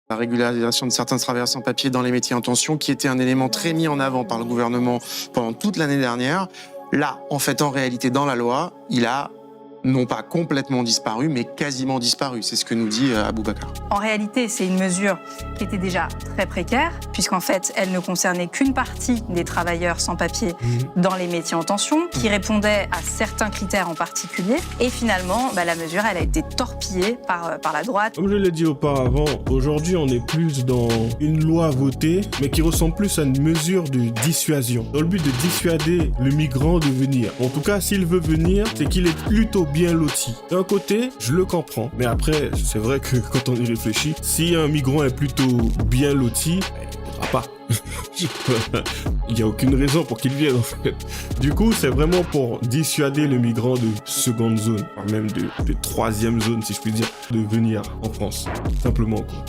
La régularisation de certains travailleurs sans papier dans les métiers en tension, qui était un élément très mis en avant par le gouvernement pendant toute l'année dernière. Là, en fait, en réalité, dans la loi, il a non pas complètement disparu, mais quasiment disparu. C'est ce que nous dit Aboubacar. En réalité, c'est une mesure qui était déjà très précaire, puisqu'en fait, elle ne concernait qu'une partie des travailleurs sans papier dans les métiers en tension, qui répondait à certains critères en particulier. Et finalement, la mesure, elle a été torpillée par la droite. Comme je l'ai dit auparavant, aujourd'hui, on est plus dans une loi votée, mais qui ressemble plus à une mesure de dissuasion, dans le but de dissuader le migrant de venir. En tout cas, s'il veut venir, c'est qu'il est plutôt bien loti. D'un côté, je le comprends, mais après, c'est vrai que quand on y réfléchit, si un migrant est plutôt bien loti, il ne viendra pas. Il n'y a aucune raison pour qu'il vienne en fait. Du coup, c'est vraiment pour dissuader le migrant de seconde zone, voire même de troisième zone, si je puis dire, de venir en France. Simplement quoi.